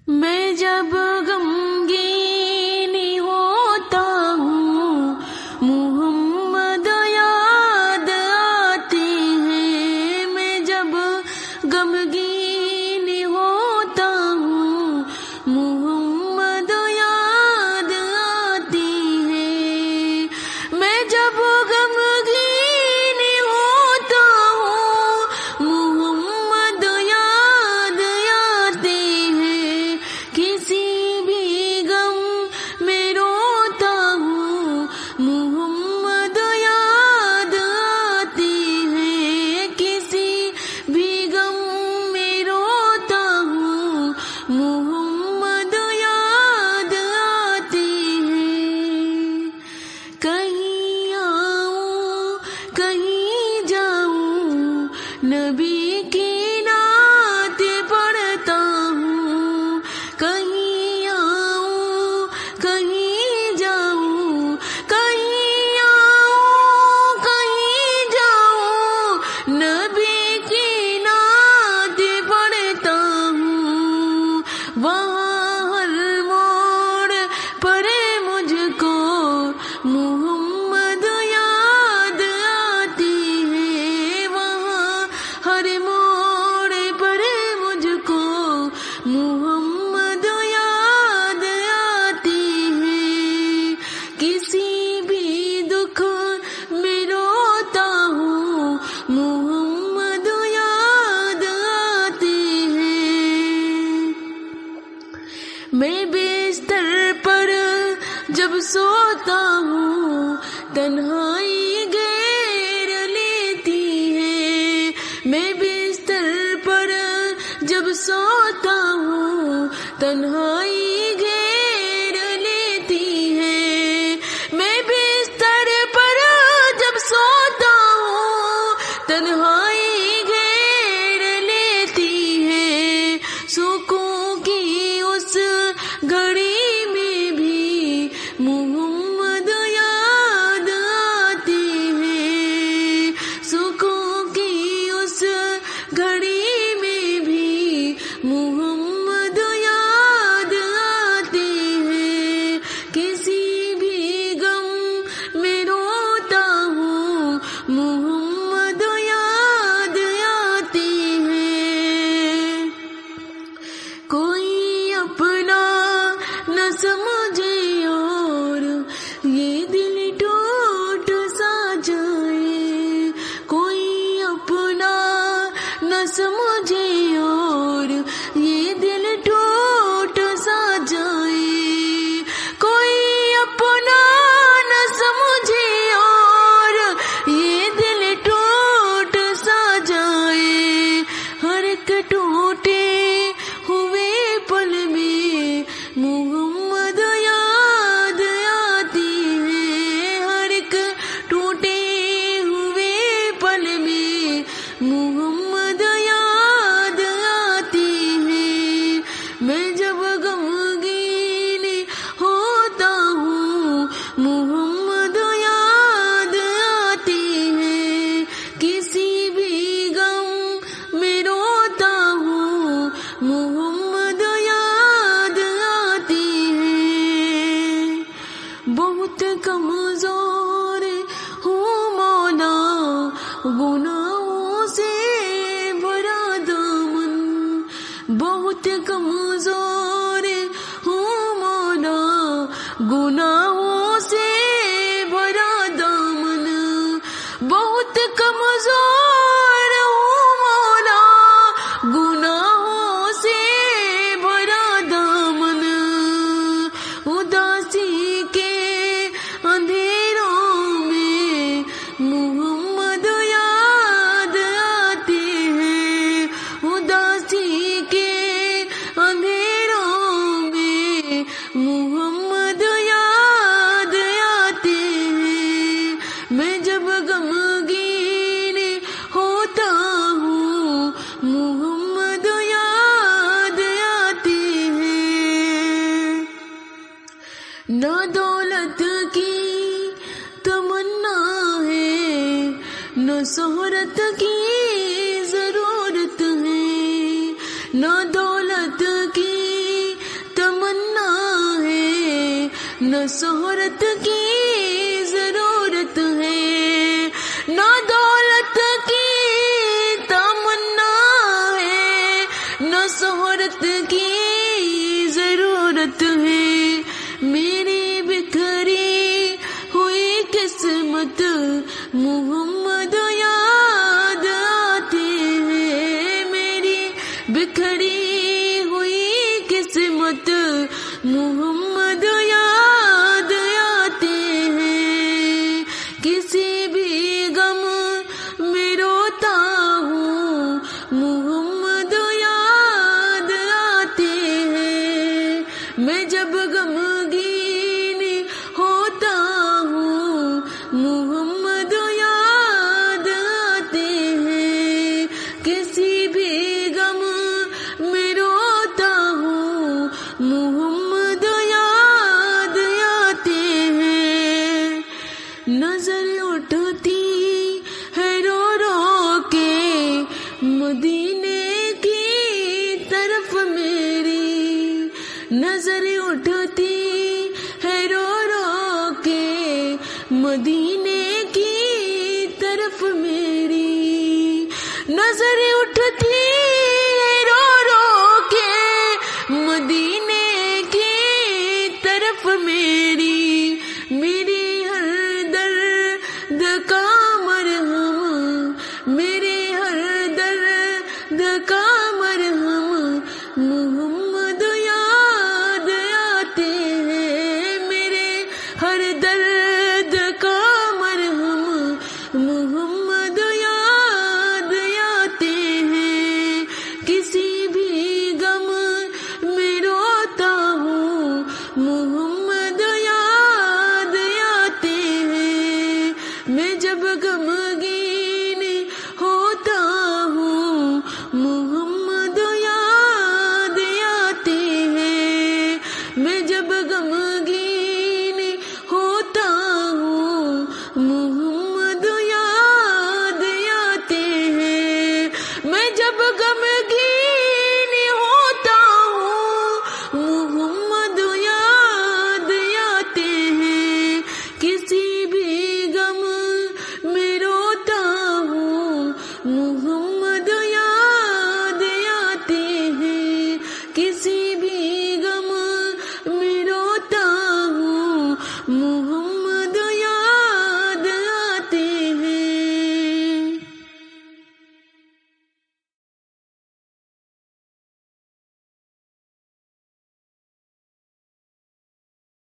میں جب غمگین ہوتا ہوں محمد یاد آتے ہیں، میں جب غمگین ہوتا ہوں محمد یاد آتے ہیں، میں جب غمگین ہوتا ہوں محمد یاد آتے ہیں، کسی بھی غم میں روتا ہوں محمد یاد آتے ہیں، کسی بھی غم میں روتا ہوں محمد یاد آتے ہیں، کہیں آؤں کہیں جاؤں نبی کی نعت پڑھتا ہوں، کہیں آؤں کہیں جاؤں، کہیں آؤں کہیں جاؤں نبی کی نعت پڑھتا ہوں، وہاں ہر موڑ پر مجھ کو محمد یاد آتے ہیں، وہاں ہر موڑ پر مجھ کو محمد یاد آتے ہیں، کسی بھی دکھ میں روتا ہوں محمد یاد آتے ہیں، میں بستر پر جب سوتا ہوں تنہائی گھیر لیتی ہے، میں بستر پر جب سوتا ہوں تنہائی گھیر لیتی ہے، میں بستر پر جب سوتا ہوں تنہائی گھیر لیتی ہے، سکون کی اس گھڑی میں بھی محمد یاد آتے ہیں، سکون کی اس گھڑی میں بھی محمد یاد آتے ہیں، کسی بھی غم میں روتا ہوں محمد یاد آتے ہیں، کوئی اپنا نہ سمجھے اور یہ دل ٹوٹ سا جائے، کوئی اپنا نہ سمجھے اور یہ دل ٹوٹ سا جائے، کوئی اپنا نہ سمجھے اور یہ دل ٹوٹ سا جائے، ہر ایک ٹوٹے ہوئے پل میں محمد یاد آتے ہیں، ہر ایک ٹوٹے ہوئے پل میں محمد یاد آتے ہیں، میں جب غمگین ہوتا ہوں محمد یاد آتے ہیں، کسی بھی غم میں روتا ہوں محمد یاد آتے ہیں، بہت کمزور ہوں مولا گناہوں سے بھرا دامن، بہت کمزور ہوں مولا گناہوں سے بھرا دامن، بہت کمزور ہوں مولا گناہوں سے بھرا دامن، اداسی کے اندھیروں میں محمد یاد آتے ہیں، اداسی کے اندھیروں میں محمد یاد آتے ہیں، میں جب غمگین ہوتا ہوں محمد یاد آتے ہیں، نہ دولت کی تمنا ہے نہ شہرت کی ضرورت ہے، نہ دولت کی نہ شہرت کی ضرورت ہے، نہ دولت کی تمنا ہے، نہ شہرت کی ضرورت ہے، میری بکھری ہوئی قسمت محمد یاد آتے ہیں، میری بکھری ہوئی قسمت محمد یاد آتے ہیں، کسی بھی غم میں روتا ہوں محمد یاد آتے ہیں، میں جب غمگین ہوتا ہوں محمد یاد آتے ہیں، کسی بھی غم میں روتا ہوں محمد یاد آتے ہیں، نظر اٹھتی ہے رو رو کے مدینے کی طرف میری، نظر اٹھتی ہے رو رو کے مدینے کی طرف میری، نظر اٹھتی ہے رو رو کے مدینے کی طرف میری،